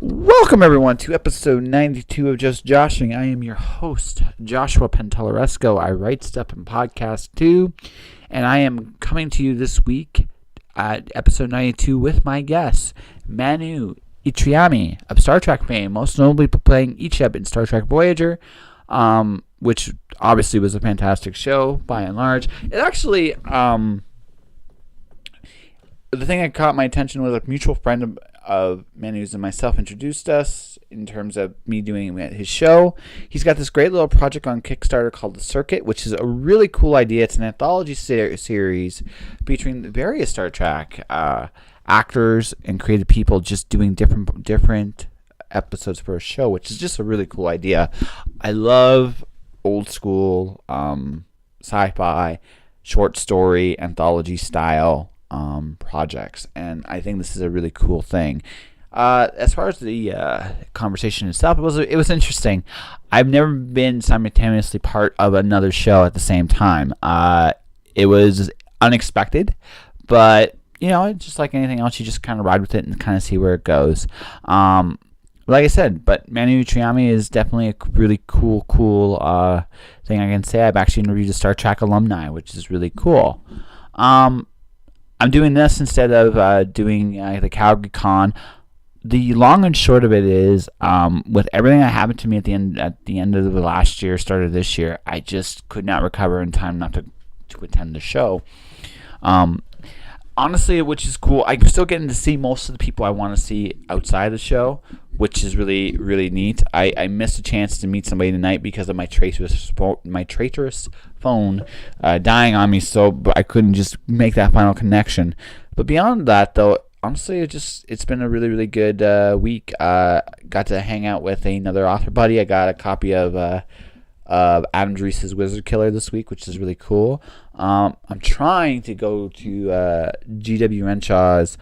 Welcome, everyone, to episode 92 of Just Joshing. I am your host, Joshua Pentellaresco. I write stuff and podcast too, and I am coming to you this week at episode 92 with my guest, Manu Intiraymi of Star Trek fame, most notably playing Icheb in Star Trek Voyager, which obviously was a fantastic show by and large. It actually, the thing that caught my attention was a mutual friend of Manu's and myself introduced us in terms of me doing his show. He's got this great little project on Kickstarter called The Circuit, which is a really cool idea. It's an anthology series featuring the various Star Trek actors and creative people just doing different episodes for a show, which is just a really cool idea. I love old school sci-fi, short story, anthology style projects, and I think this is a really cool thing. As far as the conversation itself, it was interesting. I've never been simultaneously part of another show at the same time. It was unexpected, but just like anything else, you just kind of ride with it and kind of see where it goes. Like I said, but Manu Intiraymi is definitely a really cool thing I can say. I've actually interviewed a Star Trek alumni, which is really cool. I'm doing this instead of doing the Calgary Con. The long and short of it is, with everything that happened to me at the end of the last year, start of this year, I just could not recover in time not to attend the show. Honestly, which is cool. I'm still getting to see most of the people I want to see outside the show, which is really, really neat. I missed a chance to meet somebody tonight because of my traitorous phone dying on me, so I couldn't just make that final connection. But beyond that, though, honestly, it's been a really, really good week. Got to hang out with another author buddy. I got a copy of Adam Drees's Wizard Killer this week, which is really cool. I'm trying to go to G.W. Renshaw's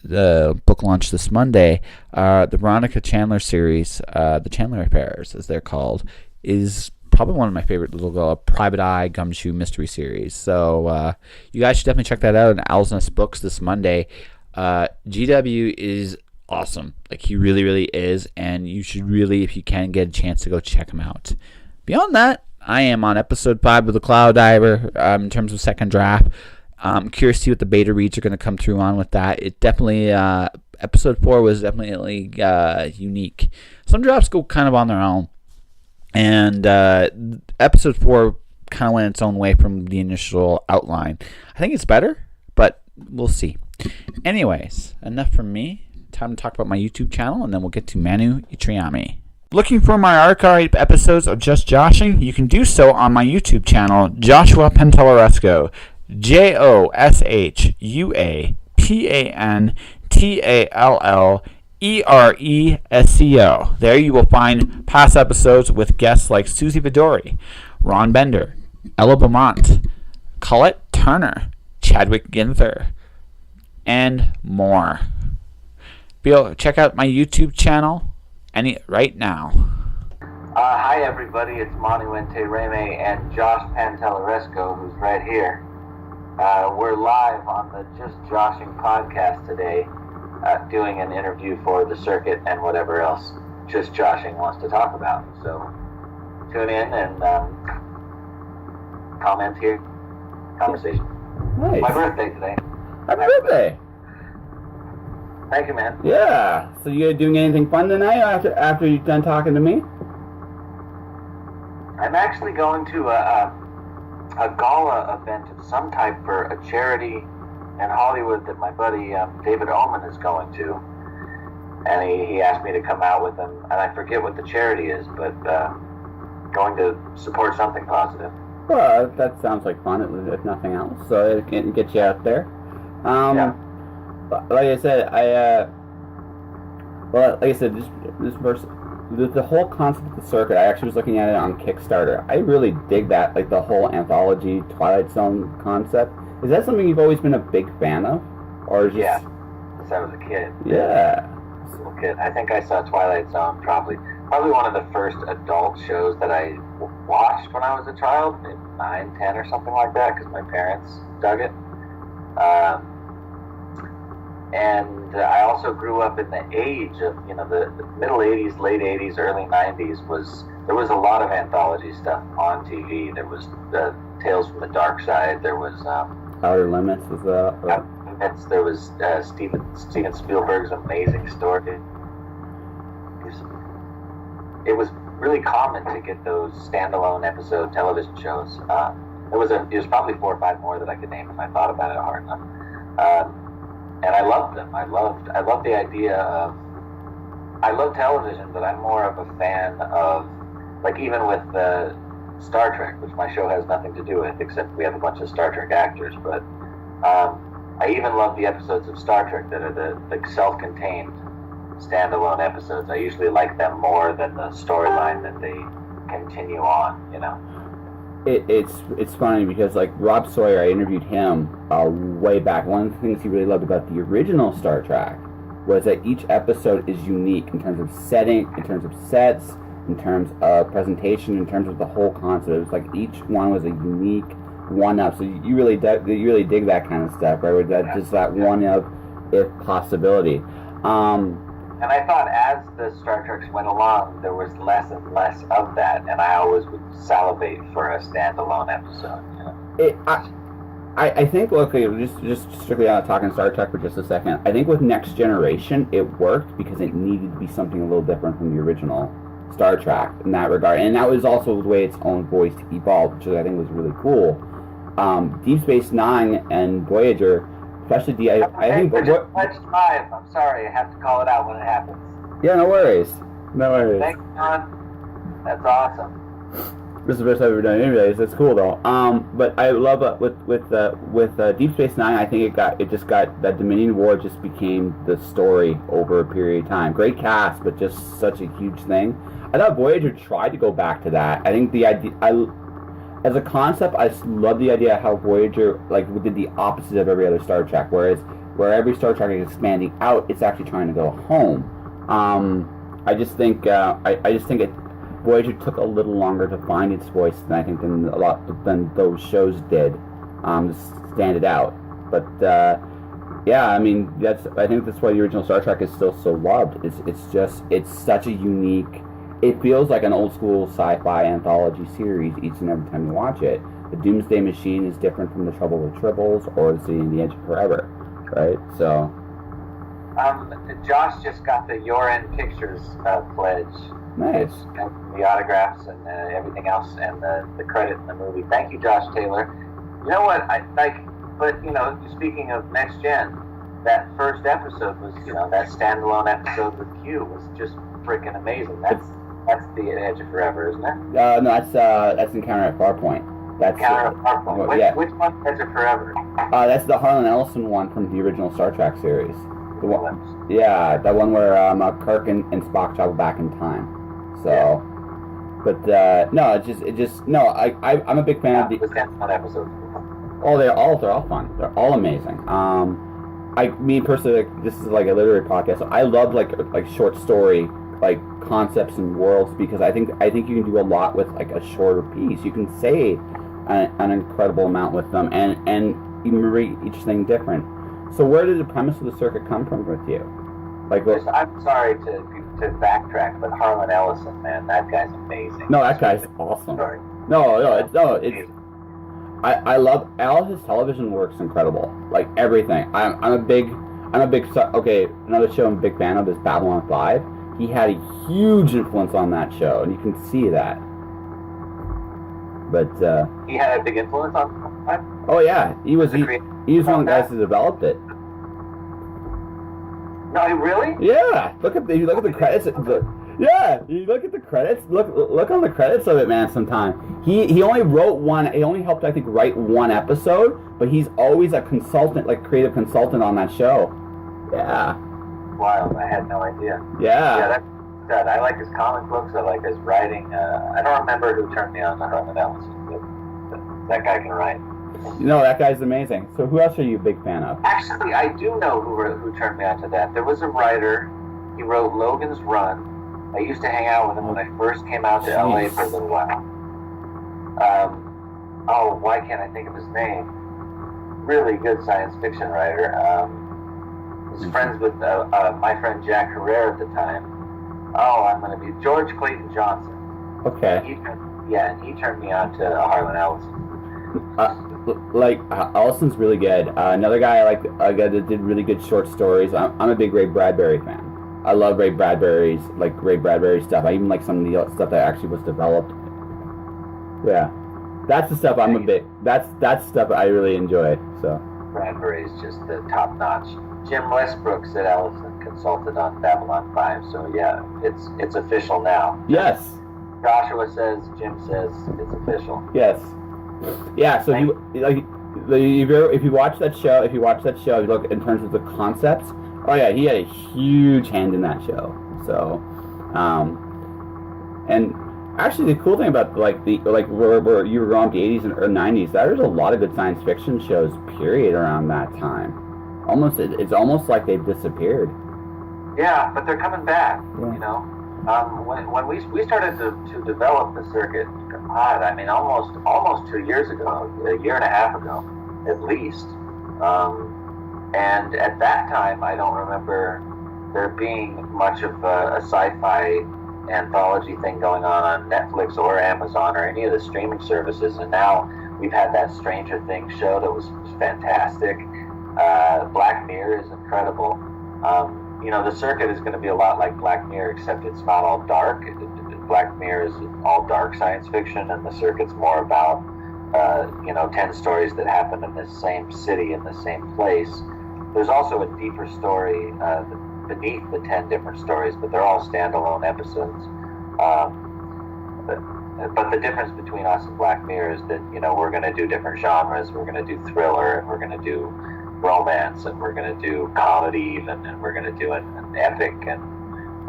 the book launch this Monday. The Veronica Chandler series, the Chandler Affairs, as they're called, is probably one of my favorite little private eye gumshoe mystery series. So you guys should definitely check that out at Owl's Nest Books this Monday. GW is awesome. Like, he really, really is, and you should really, if you can, get a chance to go check him out. Beyond that, I am on episode 5 of The Cloud Diver in terms of second draft. I'm curious to see what the beta reads are going to come through on with that. It definitely, episode 4 was definitely unique. Some drafts go kind of on their own, and episode 4 kind of went its own way from the initial outline. I think it's better, but we'll see. Anyways, enough from me. Time to talk about my YouTube channel, and then we'll get to Manu Intiraymi. Looking for my archive episodes of Just Joshing? You can do so on my YouTube channel, Joshua Pentellaresco. Joshua There you will find past episodes with guests like Susie Vidori, Ron Bender, Ella Beaumont, Colette Turner, Chadwick Ginther, and more. Check out my YouTube channel right now. Hi everybody, it's Manu Intiraymi and Josh Pentellaresco, who's right here. We're live on the Just Joshing podcast today, doing an interview for The Circuit and whatever else Just Joshing wants to talk about. So tune in and comment here. Conversation. Nice. My birthday today. Happy birthday. Thank you, man. Yeah. So you doing anything fun tonight after you're done talking to me? I'm actually going to a gala event of some type for a charity in Hollywood that my buddy David Ullman is going to, and he asked me to come out with him, and I forget what the charity is, but going to support something positive. Well, that sounds like fun, if nothing else, so it can get you out there. Yeah. Like I said, this verse, the whole concept of The Circuit, I actually was looking at it on Kickstarter. I really dig that, like the whole anthology Twilight Zone concept. Is that something you've always been a big fan of? Or just... Yeah, since I was a kid. Yeah. As a little kid. I think I saw Twilight Zone probably one of the first adult shows that I watched when I was a child, maybe 9, 10 or something like that, because my parents dug it. And I also grew up in the age of, the middle 80s, late 80s, early 90s. There was a lot of anthology stuff on TV. There was Tales from the Dark Side. There was Outer Limits was there was Steven Spielberg's amazing story. It was really common to get those standalone episode television shows. It was probably 4 or 5 more that I could name if I thought about it hard enough. And I loved them. I loved the idea of. I love television, but I'm more of a fan of, like, even with Star Trek, which my show has nothing to do with, except we have a bunch of Star Trek actors. But I even love the episodes of Star Trek that are the self-contained standalone episodes. I usually like them more than the storyline that they continue on. It's funny because, like, Rob Sawyer, I interviewed him way back. One of the things he really loved about the original Star Trek was that each episode is unique in terms of setting, in terms of sets, in terms of presentation, in terms of the whole concept. It was like each one was a unique one-up. So you really dig that kind of stuff, right? With that, just that one-up if possibility. And I thought as the Star Treks went along, there was less and less of that, and I always would salivate for a standalone episode. I think, okay, just strictly out talking Star Trek for just a second. I think with Next Generation, it worked because it needed to be something a little different from the original Star Trek in that regard, and that was also the way its own voice evolved, which I think was really cool. Deep Space Nine and Voyager. Especially I think. Pledge 5. I'm sorry, I have to call it out when it happens. Yeah, no worries. Thanks, John. That's awesome. This is the first time we've ever done anyways. That's cool though. But I love with Deep Space Nine. I think it just got that Dominion War just became the story over a period of time. Great cast, but just such a huge thing. I thought Voyager tried to go back to that. I think the idea. As a concept, I love the idea of how Voyager did the opposite of every other Star Trek. Whereas where every Star Trek is expanding out, it's actually trying to go home. I just think Voyager took a little longer to find its voice than those shows did to stand it out. But yeah, I mean I think that's why the original Star Trek is still so loved. It's such a unique. It feels like an old school sci-fi anthology series each and every time you watch it. The Doomsday Machine is different from The Trouble with Tribbles or The City on the Edge of Forever, right? So. Josh just got the Your End Pictures pledge. Nice. The autographs and everything else, and the credit in the movie. Thank you, Josh Taylor. You know what? But speaking of Next Gen, that first episode was, that standalone episode with Q was just freaking amazing. That's the Edge of Forever, isn't it? No, that's Encounter at Farpoint. That's Encounter at Farpoint. Which one's Edge of Forever? That's the Harlan Ellison one from the original Star Trek series. The one, yeah, that one where Kirk and Spock travel back in time. So, yeah. But I'm a big fan of the episodes. Oh, they're all fun. They're all amazing. Me personally, this is like a literary podcast. So I love like short story concepts and worlds because I think you can do a lot with a shorter piece. You can say an incredible amount with them and you can read each thing different. So where did the premise of the circuit come from with you? I'm sorry to backtrack, but Harlan Ellison, man, that guy's amazing. No, that guy's awesome. Sorry. I love all his television work's incredible. Like everything. Okay, another show I'm a big fan of is Babylon 5. He had a huge influence on that show, and you can see that. But he had a big influence on that? Oh yeah, he was one of the guys who developed it. No, really? Yeah. Look at the credits. Yeah, you look at the credits. Look on the credits of it, man. Sometime he only wrote one. He only helped, I think, write one episode. But he's always a consultant, creative consultant on that show. Yeah. Wow, I had no idea. Yeah. Yeah, that's good. I like his comic books. I like his writing. I don't remember who turned me on to Harlan Ellison, but that guy can write. That guy's amazing. So who else are you a big fan of? Actually, I do know who turned me on to that. There was a writer. He wrote Logan's Run. I used to hang out with him when I first came out to LA for a little while. Why can't I think of his name? Really good science fiction writer. was friends with my friend Jack Herrera at the time. Oh, I'm going to be George Clayton Johnson. Okay. He turned me on to Harlan Ellison. Ellison's really good. Another guy I like, a guy that did really good short stories. I'm a big Ray Bradbury fan. I love Ray Bradbury stuff. I even like some of the stuff that actually was developed. Yeah, that's the stuff that's stuff I really enjoy. So Bradbury's just the top notch. Jim Westbrook said Ellison consulted on Babylon 5, so yeah, it's official now. Yes. Joshua says, Jim says, it's official. Yes. Yeah. So if you watch that show, you look in terms of the concepts. Oh yeah, he had a huge hand in that show. So, and actually, the cool thing about where you were growing up, the 80s and 90s, there's a lot of good science fiction shows. Period around that time. It's almost like they've disappeared. Yeah, but they're coming back. Yeah. You know, when we started to develop the circuit, I mean, almost 2 years ago, a year and a half ago, at least. And at that time, I don't remember there being much of a sci-fi anthology thing going on Netflix or Amazon or any of the streaming services. And now we've had that Stranger Things show that was fantastic. Black Mirror is incredible. You know, the circuit is going to be a lot like Black Mirror, except it's not all dark. Black Mirror is all dark science fiction, and the circuit's more about 10 stories that happen in the same city, in the same place. There's also a deeper story beneath the 10 different stories, but they're all standalone episodes. But the difference between us and Black Mirror is that, you know, we're going to do different genres. We're going to do thriller, and we're going to do romance, and we're going to do comedy even, and we're going to do an epic and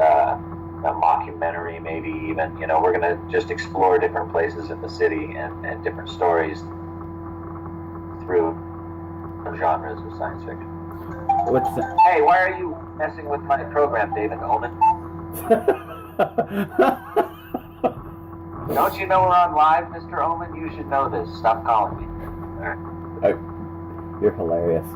a mockumentary maybe even. You know, we're going to just explore different places in the city and different stories through genres of science fiction. Hey, why are you messing with my program, David Omen? Don't you know we're on live, Mr. Omen? You should know this. Stop calling me. You're hilarious.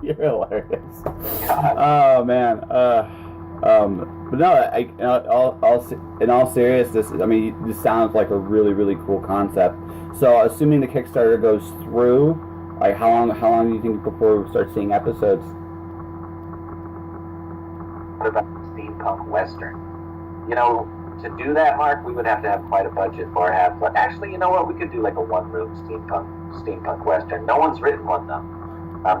You're hilarious. God. Oh man. But no. In all seriousness, I mean, this sounds like a really, really cool concept. So, assuming the Kickstarter goes through, like, how long do you think before we start seeing episodes? What about steampunk western? You know, to do that, Mark, we would have to have quite a budget or have. But actually, you know what? We could do like a one-room steampunk western. No one's written one though.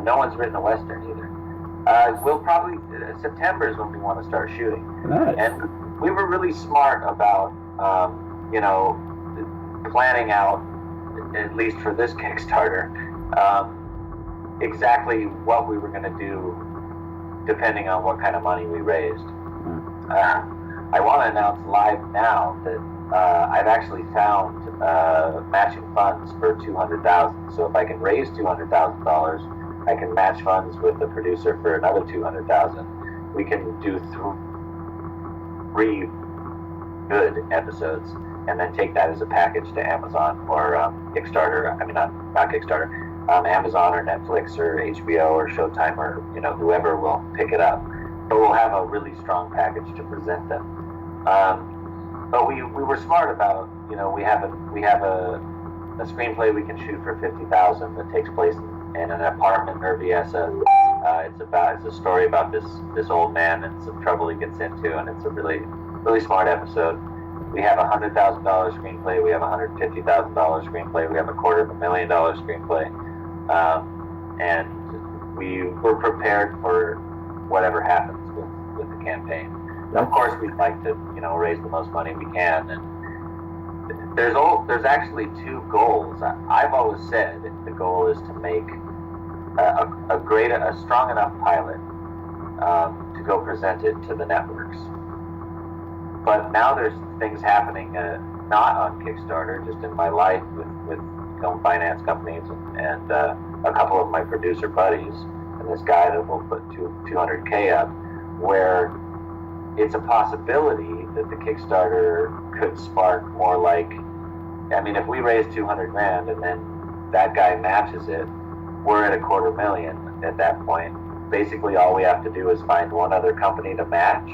No one's written a western either. We'll probably September is when we want to start shooting. Nice. And we were really smart about planning out, at least for this Kickstarter, exactly what we were going to do depending on what kind of money we raised. I want to announce live now that I've actually found matching funds for $200,000. So if I can raise $200,000, I can match funds with the producer for another $200,000. We can do 3 good episodes and then take that as a package to Amazon or Kickstarter. I mean, not Kickstarter. Amazon or Netflix or HBO or Showtime or whoever will pick it up. But we'll have a really strong package to present them. But we were smart about, we have a screenplay we can shoot for $50,000 that takes place in an apartment in Urbiesa. It's a story about this old man and some trouble he gets into, and it's a really, really smart episode. We have a $100,000 screenplay. We have a $150,000 screenplay. We have a $250,000 screenplay, and we were prepared for whatever happens with the campaign. Of course, we'd like to, raise the most money we can. And there's actually 2 goals. I've always said the goal is to make a strong enough pilot to go present it to the networks. But now there's things happening not on Kickstarter, just in my life with film finance companies and a couple of my producer buddies and this guy that will put $200K up, where it's a possibility that the Kickstarter could spark more like, I mean, if we raise $200,000 and then that guy matches it, we're at $250,000 at that point. Basically, all we have to do is find one other company to match,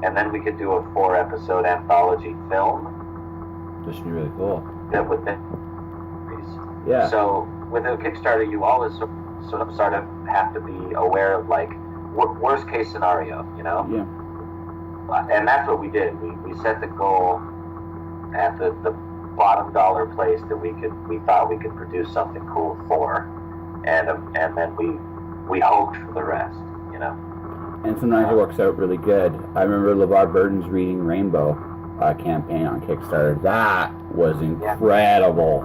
and then we could do a 4-episode anthology film. This should be really cool. That would then. Yeah. So with a Kickstarter, you always sort of have to be aware of like worst case scenario, you know. Yeah. And that's what we did. We set the goal at the bottom dollar place that we thought we could produce something cool for, and then we hoped for the rest, you know. And sometimes it works out really good. I remember LeVar Burton's Reading Rainbow campaign on Kickstarter. That was incredible.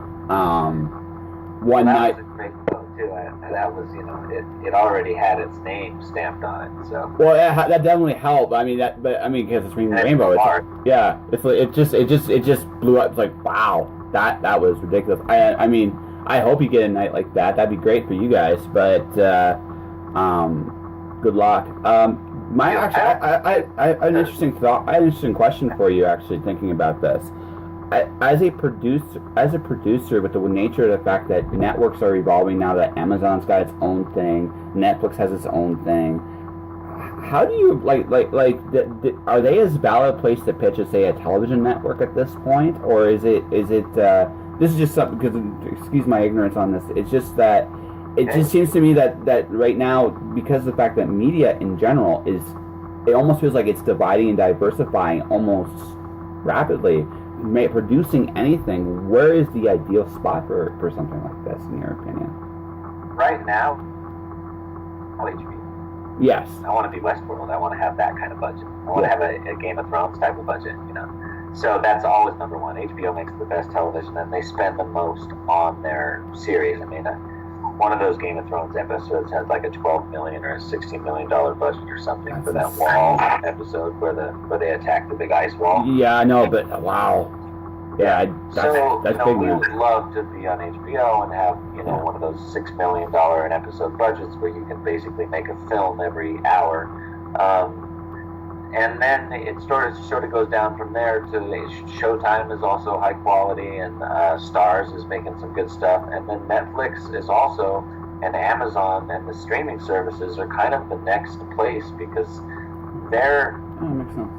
One night. That was a great book too. That was, you know, it already had its name stamped on it. So. Well, that definitely helped. I mean because it's Reading Rainbow. It just blew up. It's like, wow, that was ridiculous. I mean, I hope you get a night like that. That'd be great for you guys. But good luck. I have an interesting thought. I have an interesting question for you. Actually, thinking about this, as a producer, with the nature of the fact that networks are evolving now, that Amazon's got its own thing, Netflix has its own thing. How do you are they as valid a place to pitch as, say, a television network at this point, or is it? This is just something, because, excuse my ignorance on this. It's just that. It just seems to me that right now, because of the fact that media in general it almost feels like it's dividing and diversifying almost rapidly. Producing anything, where is the ideal spot for something like this, in your opinion? Right now, HBO. Yes. I want to be Westworld. I want to have that kind of budget. I want to have a Game of Thrones type of budget, you know. So that's always number one. HBO makes the best television, and they spend the most on their series. I mean, one of those Game of Thrones episodes has like a $12 million or a $16 million budget or something. That's for that wall episode where they attack the big ice wall. Yeah, I know, but wow. Yeah, that's big. We would love to be on HBO and have, you know, one of those $6 million an episode budgets where you can basically make a film every hour. And then it sort of goes down from there to Showtime is also high quality, and Starz is making some good stuff, and then Netflix is also, and Amazon and the streaming services are kind of the next place, because they're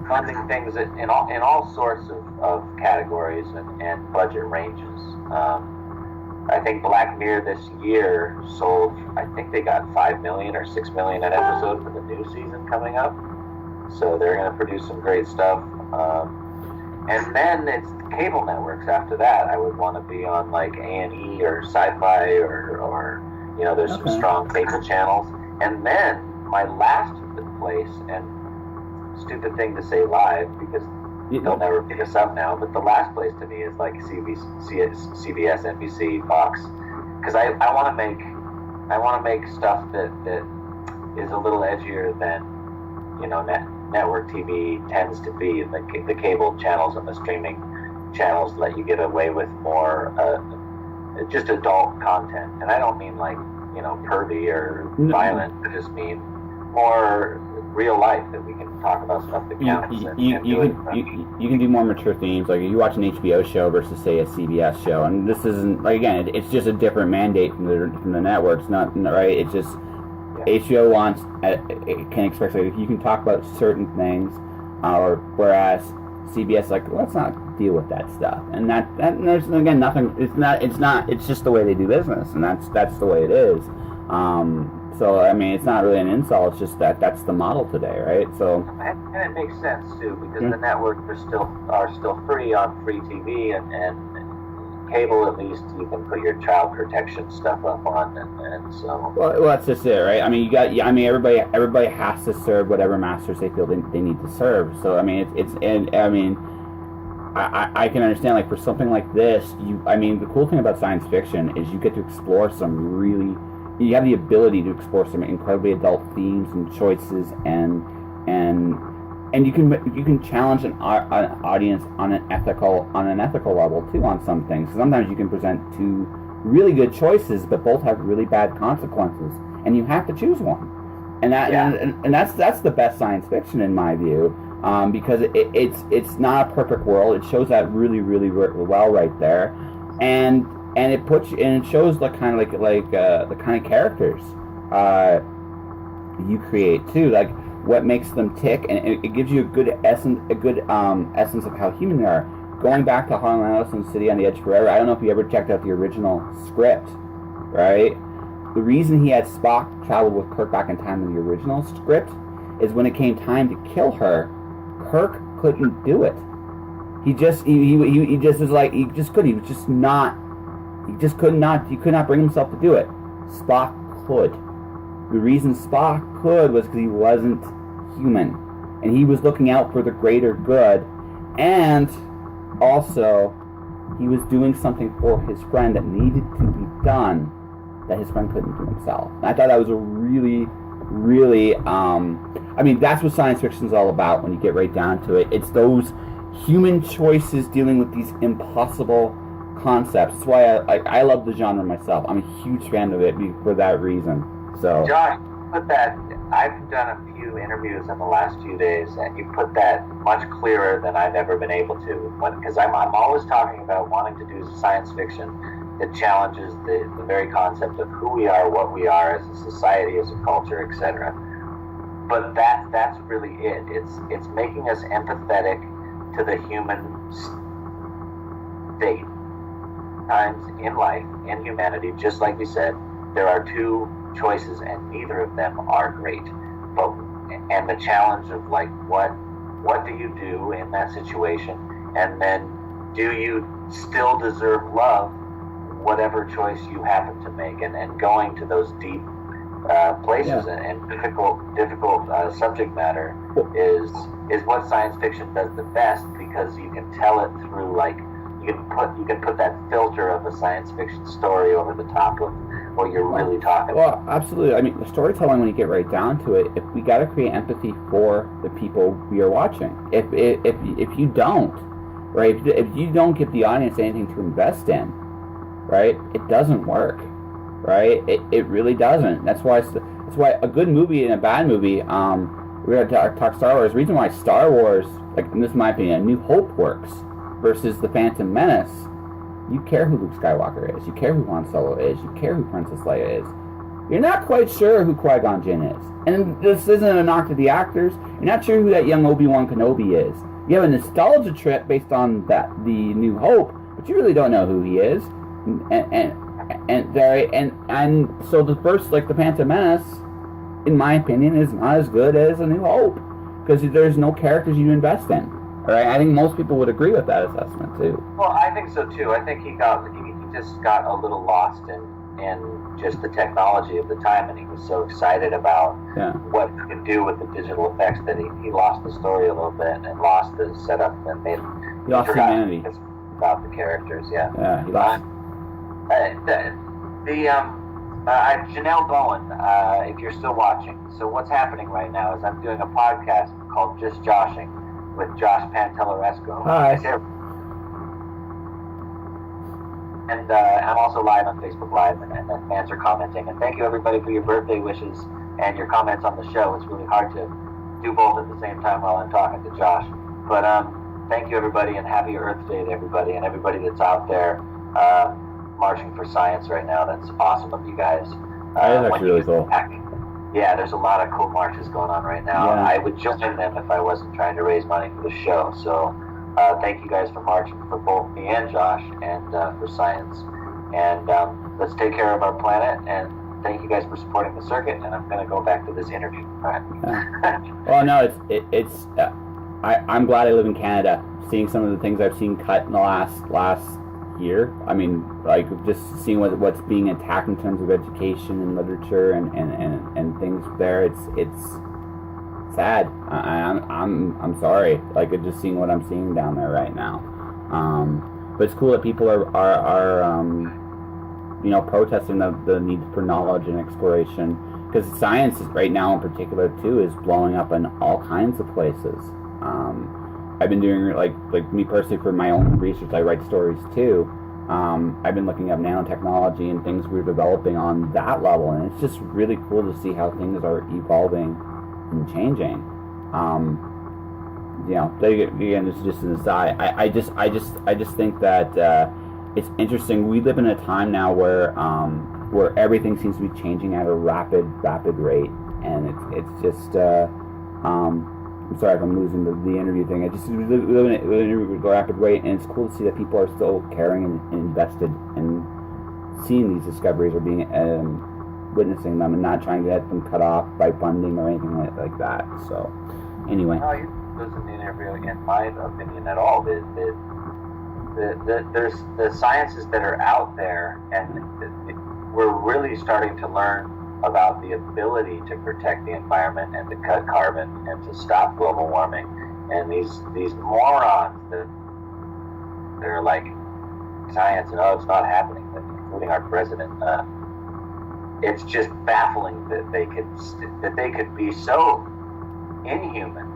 funding things in all sorts of categories and budget ranges. I think Black Mirror this year sold, I think they got $5 million or $6 million an episode for the new season coming up. So they're going to produce some great stuff. And then it's cable networks after that. I would want to be on like A&E or Sci-Fi or you know, there's some strong cable channels. And then my last place, and stupid thing to say live because they'll never pick us up now, but the last place to me is like CBS, NBC, Fox. Because I want to make stuff that is a little edgier than, you know, network TV tends to be. The cable channels and the streaming channels let you get away with more just adult content. And I don't mean like, you know, pervy or violent. I just mean more real life, that we can talk about stuff that counts. You can do more mature themes. Like you watch an HBO show versus, say, a CBS show, and this isn't, like, again, it's just a different mandate from the networks. Not right. It's just HBO wants, it can expect, like, you can talk about certain things, or whereas CBS, like, let's not deal with that stuff. And that there's, again, nothing. It's just the way they do business, and that's the way it is. So I mean, it's not really an insult. It's just that's the model today, right? So and it makes sense too, because the networks are still free on free TV, and cable, at least you can put your child protection stuff up on, and so. Well, that's just it, right? I mean, everybody has to serve whatever masters they feel they need to serve. So I mean, I can understand, like, for something like this, the cool thing about science fiction is you get to explore you have the ability to explore some incredibly adult themes and choices, and you can challenge an audience on an ethical level too on some things. Sometimes you can present two really good choices, but both have really bad consequences, and you have to choose one. And that's the best science fiction in my view, because it's not a perfect world. It shows that really, really well right there, and and it shows the kind of the kind of characters you create too, like what makes them tick, and it gives you a good essence of how human they are. Going back to Harlan Ellison's City on the Edge Forever, I don't know if you ever checked out the original script, right? The reason he had Spock travel with Kirk back in time in the original script is when it came time to kill her, Kirk couldn't do it. He just was like, he just couldn't. He could not bring himself to do it. Spock could. The reason Spock could was because he wasn't human, and he was looking out for the greater good, and also he was doing something for his friend that needed to be done that his friend couldn't do himself. And I thought that was a really, really, I mean, that's what science fiction is all about when you get right down to it. It's those human choices dealing with these impossible concepts. That's why I love the genre myself. I'm a huge fan of it for that reason. So, Josh, I've done a few interviews in the last few days, and you put that much clearer than I've ever been able to. Because I'm always talking about wanting to do science fiction that challenges the very concept of who we are, what we are as a society, as a culture, etc. But that's really it. It's making us empathetic to the human state. Times in life, in humanity, just like we said, there are two choices, and neither of them are great. And the challenge of like, what do you do in that situation, and then do you still deserve love, whatever choice you happen to make, and going to those deep places and difficult subject matter is what science fiction does the best, because you can tell it through, like, you can put that filter of a science fiction story over the top of what you're really talking about. Well, absolutely. I mean, the storytelling, when you get right down to it, if we got to create empathy for the people we are watching. If you don't, right? If you don't give the audience anything to invest in, right? It doesn't work, right? It really doesn't. That's why a good movie and a bad movie. We're gonna talk Star Wars. The reason why Star Wars, like, in this is my opinion, New Hope works versus The Phantom Menace. You care who Luke Skywalker is. You care who Han Solo is. You care who Princess Leia is. You're not quite sure who Qui-Gon Jinn is. And this isn't a knock to the actors. You're not sure who that young Obi-Wan Kenobi is. You have a nostalgia trip based on the New Hope, but you really don't know who he is. And so the first, like, The Phantom Menace, in my opinion, is not as good as A New Hope, because there's no characters you invest in. Right? I think most people would agree with that assessment too. Well, I think so too. I think he just got a little lost in just the technology of the time, and he was so excited about what he could do with the digital effects that he lost the story a little bit and lost the setup and he lost humanity about the characters. Yeah, he lost. Janelle Bowen, if you're still watching, so what's happening right now is I'm doing a podcast called Just Joshing with Josh Pantelleresco. Hi. And I'm also live on Facebook Live, and the fans are commenting. And thank you, everybody, for your birthday wishes and your comments on the show. It's really hard to do both at the same time while I'm talking to Josh. But thank you, everybody, and happy Earth Day to everybody, and everybody that's out there marching for science right now. That's awesome of you guys. That is actually really cool. Yeah, there's a lot of cool marches going on right now. Yeah. I would join them if I wasn't trying to raise money for the show. So thank you guys for marching for both me and Josh, and for science. And let's take care of our planet, and thank you guys for supporting the circuit. And I'm going to go back to this interview. All right. Yeah. Well, no, it's I'm glad I live in Canada. Seeing some of the things I've seen cut in the last year. I mean, like, just seeing what's being attacked in terms of education and literature and things there. It's sad. I'm sorry. Like, just seeing what I'm seeing down there right now. But it's cool that people are protesting the need for knowledge and exploration, because science right now in particular too is blowing up in all kinds of places. I've been doing, like me personally, for my own research, I write stories too. I've been looking up nanotechnology and things we're developing on that level, and it's just really cool to see how things are evolving and changing. Again, this is just an aside. I just think that it's interesting. We live in a time now where everything seems to be changing at a rapid rate, and it's just. I'm sorry if I'm losing the interview thing. We live in a rapid rate, and it's cool to see that people are still caring and invested in seeing these discoveries or being witnessing them, and not trying to get them cut off by funding or anything like that. So, anyway. No, you listen to the interview, in my opinion, at all. There's the sciences that are out there, and we're really starting to learn about the ability to protect the environment and to cut carbon and to stop global warming. And these morons that they're like science and it's not happening, including our president. It's just baffling that they could be so inhuman.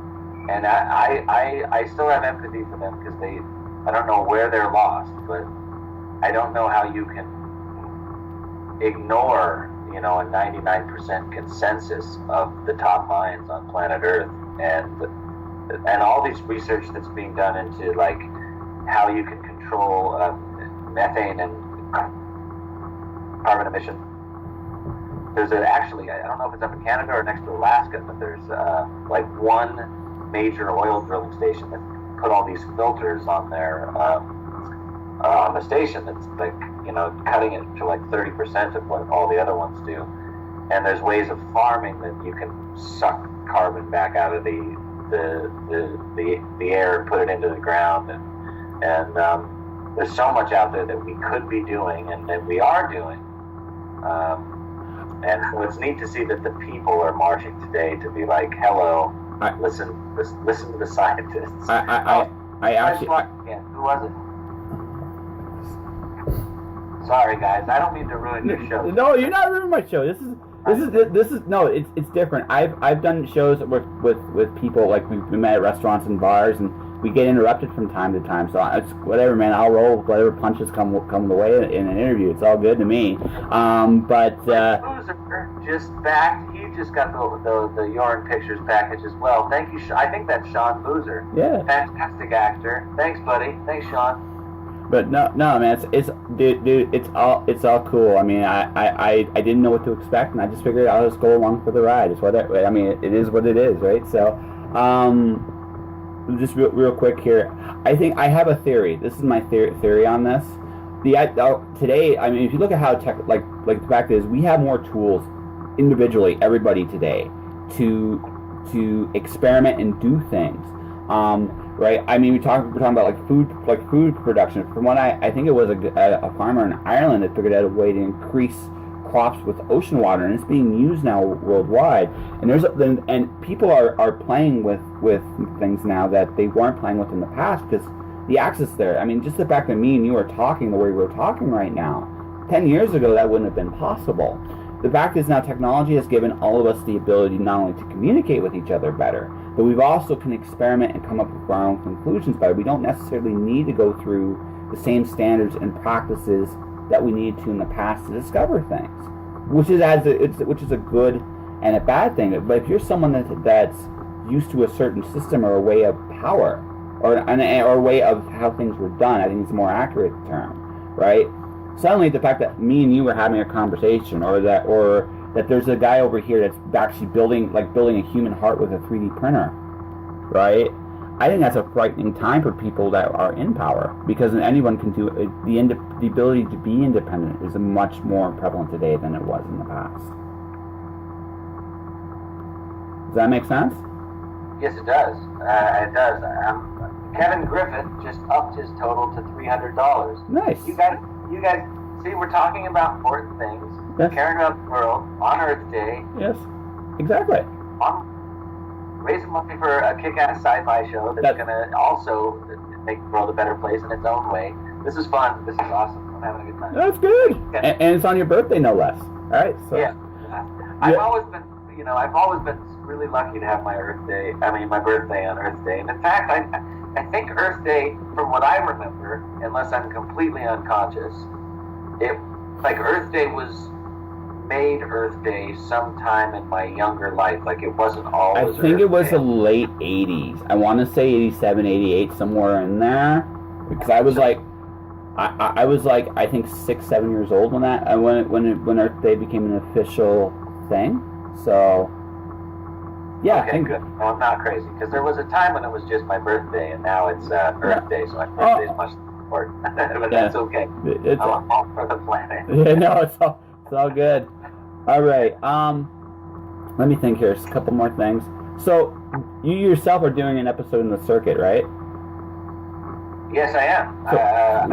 And I still have empathy for them because I don't know where they're lost, but I don't know how you can ignore a 99% consensus of the top minds on planet Earth, and all this research that's being done into like how you can control methane and carbon emission. There's actually, I don't know if it's up in Canada or next to Alaska, but there's like one major oil drilling station that put all these filters on their on the station that's like cutting it to like 30% of what all the other ones do. And there's ways of farming that you can suck carbon back out of the air and put it into the ground, and there's so much out there that we could be doing and that we are doing. And so it's neat to see that the people are marching today to be like, hello, listen to the scientists. I actually. Who was it? Sorry, guys. I don't mean to ruin your show. No, you're not ruining my show. This is no. It's different. I've done shows with people, like we met at restaurants and bars, and we get interrupted from time to time. So it's whatever, man. I'll roll with whatever punches come the way in an interview. It's all good to me. Boozer just back. He just got the Yorn Pictures package as well. Thank you. I think that's Sean Boozer. Yeah. Fantastic actor. Thanks, buddy. Thanks, Sean. But no, man, it's dude, it's all cool. I mean, I didn't know what to expect, and I just figured I'll just go along for the ride. It's whatever. I mean, it is what it is, right? So, just real quick here, I think I have a theory. This is my theory on this. Today, I mean, if you look at how like the fact is, we have more tools individually, everybody today, to experiment and do things. Right? I mean, we're talking about like food production. From what I think it was a farmer in Ireland that figured out a way to increase crops with ocean water, and it's being used now worldwide. And people are playing with things now that they weren't playing with in the past because the access there. I mean, just the fact that me and you are talking the way we're talking right now, 10 years ago that wouldn't have been possible. The fact is now technology has given all of us the ability not only to communicate with each other better, but we've also can experiment and come up with our own conclusions better. We don't necessarily need to go through the same standards and practices that we needed to in the past to discover things, which is a good and a bad thing. But if you're someone that's used to a certain system or a way of power, or a way of how things were done, I think it's a more accurate term, right? Suddenly, the fact that me and you are having a conversation, or that there's a guy over here that's actually building a human heart with a 3D printer, right? I think that's a frightening time for people that are in power, because anyone can do it. The ability to be independent is much more prevalent today than it was in the past. Does that make sense? Yes, it does. It does. Kevin Griffith just upped his total to $300. Nice. You guys, see, we're talking about important things. Yes. Caring about the world on Earth Day. Yes, exactly. Raising money for a kick-ass sci-fi show that's going to also make the world a better place in its own way. This is fun. This is awesome. I'm having a good time. That's good. Okay. And it's on your birthday, no less. All right. So. Yeah. I've always been really lucky to have my birthday on Earth Day. And in fact, I think Earth Day, from what I remember, unless I'm completely unconscious, Earth Day was made Earth Day sometime in my younger life. Like, it wasn't always I think Earth it was Day. the late 80s. I want to say 87, 88, somewhere in there. Because I was like... I was like, I think 6, 7 years old when when Earth Day became an official thing. So yeah, Okay, good. Well, I'm not crazy because there was a time when it was just my birthday, and now it's Earth Day, so my birthday is much important. But that's okay. It's I'm all for the planet. yeah, no, it's all good. All right. Let me think here. Just a couple more things. So you yourself are doing an episode in the circuit, right? Yes, I am. So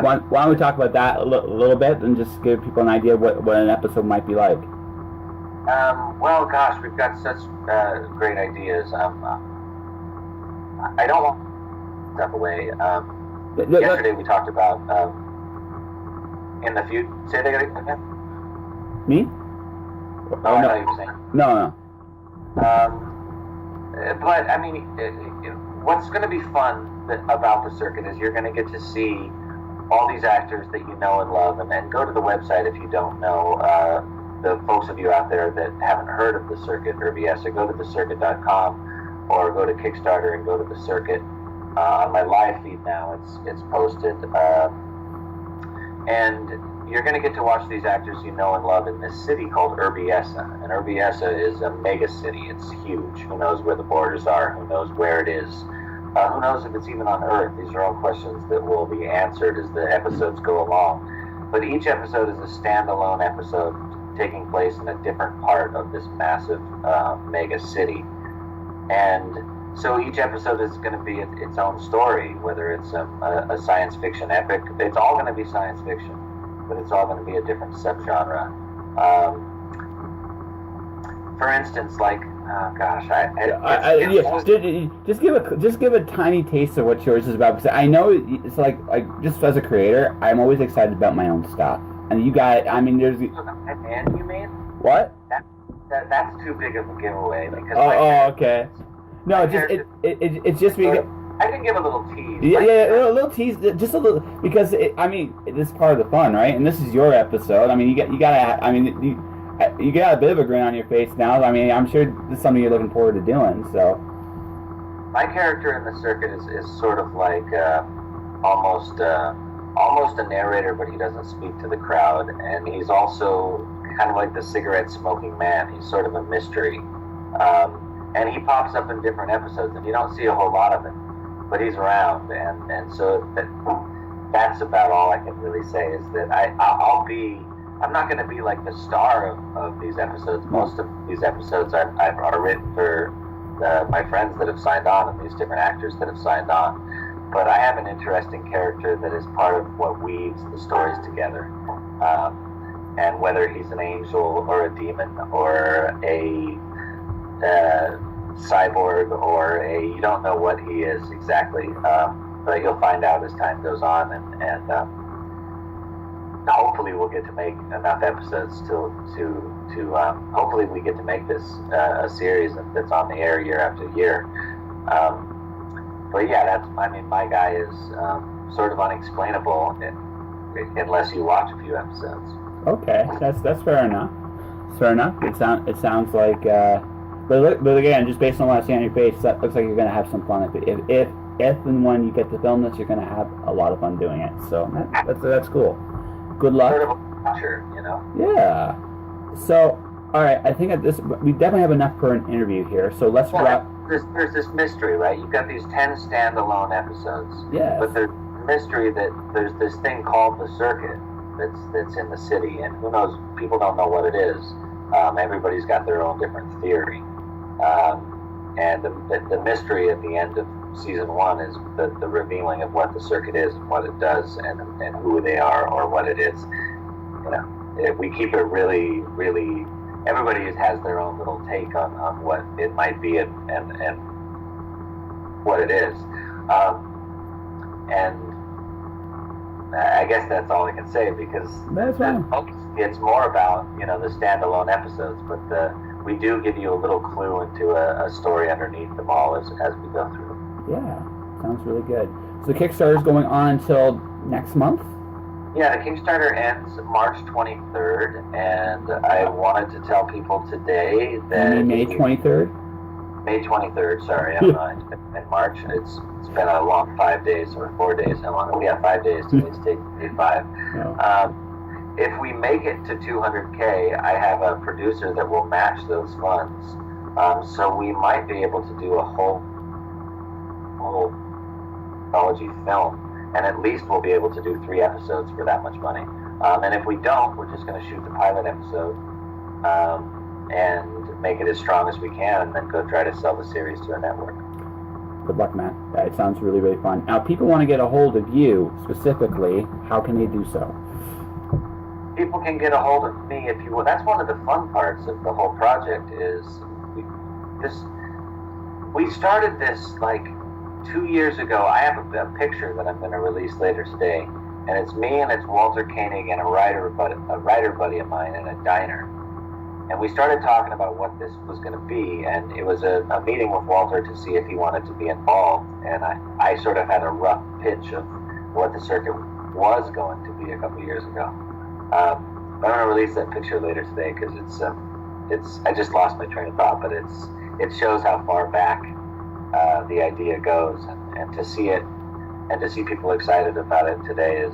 why don't we talk about that a little bit and just give people an idea of what an episode might be like? Well, gosh, we've got such great ideas. I don't want to step away. Yesterday we talked about in the future. Say that again. Me? Oh, I know you were saying. No. But I mean, what's going to be fun about the circuit is you're going to get to see all these actors that you know and love, and then go to the website if you don't know. The folks of you out there that haven't heard of the circuit, Urbiesa, go to thecircuit.com or go to Kickstarter and go to the circuit. On my live feed now, it's posted, and you're going to get to watch these actors you know and love in this city called Urbiesa. And Urbiesa is a mega city. It's huge. Who knows where the borders are? Who knows where it is? Who knows if it's even on Earth? These are all questions that will be answered as the episodes go along. But each episode is a standalone episode taking place in a different part of this massive mega city. And so each episode is going to be its own story, whether it's a science fiction epic. It's all going to be science fiction, but it's all going to be a different subgenre. For instance, like, oh gosh, just give a tiny taste of what yours is about, because I know it's like just as a creator, I'm always excited about my own stuff, and you got, I mean, there's. And you mean what? That's too big of a giveaway because. Okay. No, it's just because. I can give a little tease. Yeah, a little tease, just a little, because I mean, this is part of the fun, right? And this is your episode. I mean, you got a bit of a grin on your face now. I mean, I'm sure this is something you're looking forward to doing. So, my character in the circuit is sort of like almost a narrator, but he doesn't speak to the crowd, and he's also kind of like the cigarette smoking man. He's sort of a mystery, and he pops up in different episodes, and you don't see a whole lot of it, but he's around, and so that's about all I can really say is that I'm not going to be like the star of these episodes. Most of these episodes are written for my friends that have signed on and these different actors that have signed on. But I have an interesting character that is part of what weaves the stories together. And whether he's an angel or a demon or a cyborg or you don't know what he is exactly, but you'll find out as time goes on, and hopefully we'll get to make enough episodes to hopefully we get to make this a series that's on the air year after year. But yeah, my guy is sort of unexplainable unless you watch a few episodes. Okay, that's fair enough. It's fair enough. It sounds like, but again, just based on what I see on your face, that looks like you're gonna have some fun. If and when you get to film this, you're gonna have a lot of fun doing it. So that's cool. Good luck. Sort of a watcher, you know. Yeah. So, all right, I think we definitely have enough for an interview here. So let's wrap. There's this mystery, right? You've got these 10 standalone episodes. Yeah. But there's mystery that there's this thing called the circuit that's in the city, and who knows? People don't know what it is. Everybody's got their own different theory, and the mystery at the end of season 1 is the revealing of what the circuit is and what it does and who they are or what it is. You know, if we keep it really, really. Everybody has their own little take on what it might be and what it is. And I guess that's all I can say, because it's more about, the standalone episodes, but we do give you a little clue into a story underneath them all as we go through. Yeah, sounds really good. So the Kickstarter is going on until next month? Yeah, the Kickstarter ends March 23rd, and I wanted to tell people today that... May 23rd? May 23rd, sorry, I'm in March. It's been a long 5 days or 4 days. How long? Yeah, 5 days. Today's day 5. Yeah. If we make it to 200K, I have a producer that will match those funds. So we might be able to do a whole anthology film, and at least we'll be able to do 3 episodes for that much money. And if we don't, we're just going to shoot the pilot episode and make it as strong as we can, and then go try to sell the series to a network. Good luck, man. It sounds really, really fun. Now, if people want to get a hold of you specifically, how can they do so? People can get a hold of me if you will. That's one of the fun parts of the whole project is we started this like 2 years ago. I have a picture that I'm going to release later today, and it's me and it's Walter Koenig and a writer buddy of mine in a diner. And we started talking about what this was going to be, and it was a meeting with Walter to see if he wanted to be involved. And I sort of had a rough pitch of what the circuit was going to be a couple years ago. I'm going to release that picture later today because it's I just lost my train of thought, but it shows how far back the idea goes, and to see it and to see people excited about it today is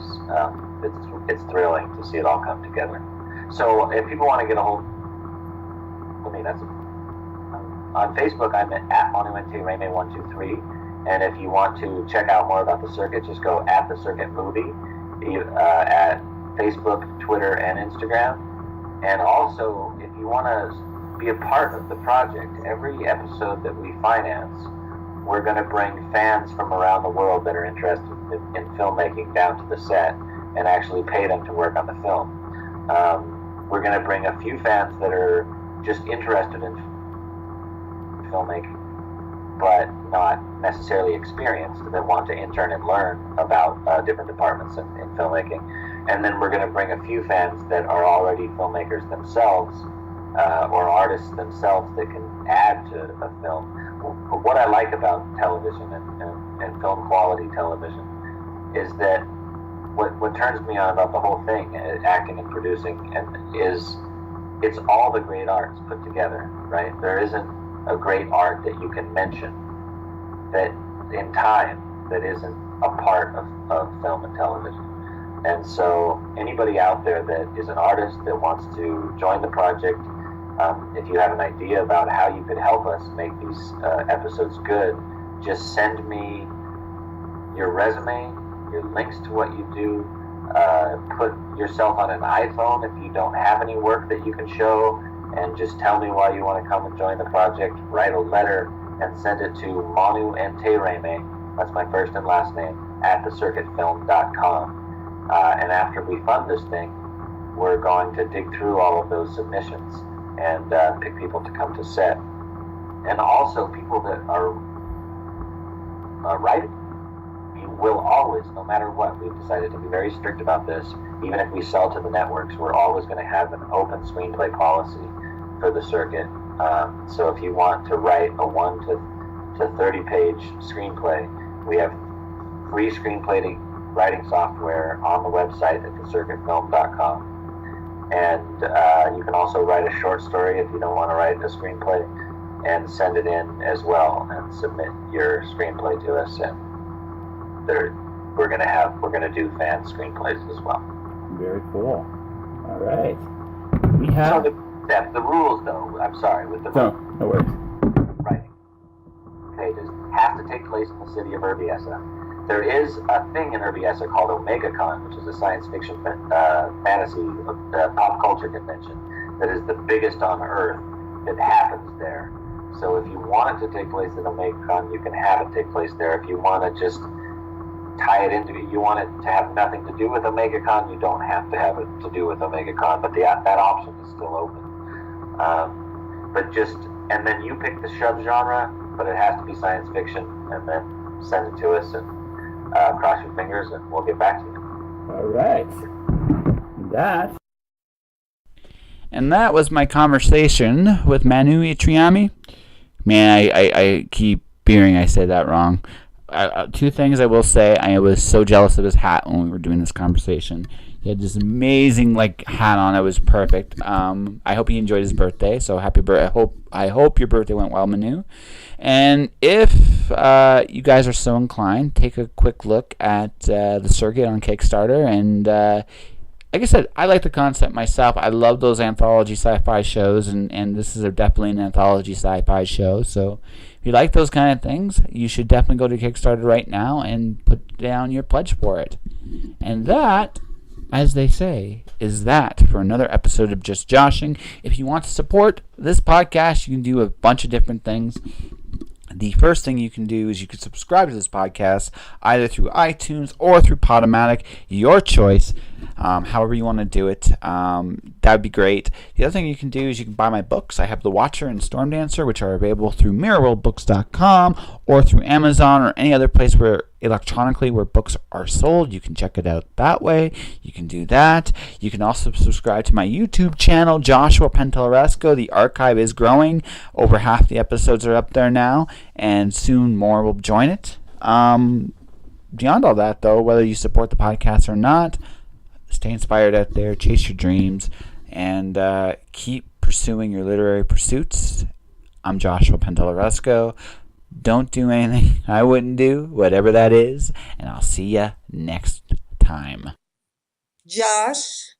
it's thrilling to see it all come together. So if people want to get a hold of me, that's on Facebook. I'm at Manu Intiraymi 123, and if you want to check out more about the circuit, just go at the Circuit Movie at Facebook, Twitter, and Instagram. And also, if you want to be a part of the project, every episode that we finance, we're going to bring fans from around the world that are interested in filmmaking down to the set and actually pay them to work on the film. We're going to bring a few fans that are just interested in filmmaking, but not necessarily experienced, that want to intern and learn about different departments in filmmaking. And then we're going to bring a few fans that are already filmmakers themselves, or artists themselves that can add to a film. What I like about television and film quality television is that what turns me on about the whole thing, acting and producing, is it's all the great arts put together, right? There isn't a great art that you can mention that in time that isn't a part of film and television. And so anybody out there that is an artist that wants to join the project, if you have an idea about how you could help us make these episodes good, just send me your resume, your links to what you do. Put yourself on an iPhone if you don't have any work that you can show, and just tell me why you want to come and join the project. Write a letter and send it to Manu Intiraymi, that's my first and last name, at thecircuitfilm.com. And after we fund this thing, we're going to dig through all of those submissions and pick people to come to set. And also people that are writing. We will always, no matter what, we've decided to be very strict about this. Even if we sell to the networks, we're always going to have an open screenplay policy for the circuit. So if you want to write a 1 to 30 page screenplay, we have free screenplay writing software on the website at thecircuitfilm.com. And you can also write a short story if you don't want to write a screenplay, and send it in as well and submit your screenplay to us. And we're gonna do fan screenplays as well. Very cool. All right. We have the rules, though. I'm sorry, with the no worries. Writing. Okay, this has to take place in the city of Urbiesa. There is a thing in Urbiesa called OmegaCon, which is a science fiction, fantasy, pop culture convention that is the biggest on Earth. That happens there. So if you want it to take place at OmegaCon, you can have it take place there. If you want to just tie it into it, you want it to have nothing to do with OmegaCon, you don't have to have it to do with OmegaCon, but that option is still open. And then you pick the subgenre, but it has to be science fiction, and then send it to us, and cross your fingers, and we'll get back to you. All right. And that was my conversation with Manu Intiraymi. Man, I keep hearing I said that wrong. 2 things I will say. I was so jealous of his hat when we were doing this conversation. He had this amazing hat on. It was perfect. I hope he enjoyed his birthday. So happy birthday! I hope your birthday went well, Manu. And if you guys are so inclined, take a quick look at the circuit on Kickstarter. And like I said, I like the concept myself. I love those anthology sci-fi shows, and this is definitely an anthology sci-fi show. So if you like those kind of things, you should definitely go to Kickstarter right now and put down your pledge for it. And that, as they say, is that for another episode of Just Joshing. If you want to support this podcast, you can do a bunch of different things. The first thing you can do is you can subscribe to this podcast either through iTunes or through Podomatic, your choice. However you want to do it, that would be great. The other thing you can do is you can buy my books. I have The Watcher and Storm Dancer, which are available through mirrorworldbooks.com or through Amazon or any other place where electronically where books are sold. You can check it out that way. You can do that. You can also subscribe to my YouTube channel, Joshua Penteleresco. The archive is growing. Over half the episodes are up there now, and soon more will join it. Beyond all that, though, whether you support the podcast or not, stay inspired out there, chase your dreams, and keep pursuing your literary pursuits. I'm Joshua Penteleresco. Don't do anything I wouldn't do, whatever that is, and I'll see ya next time. Josh.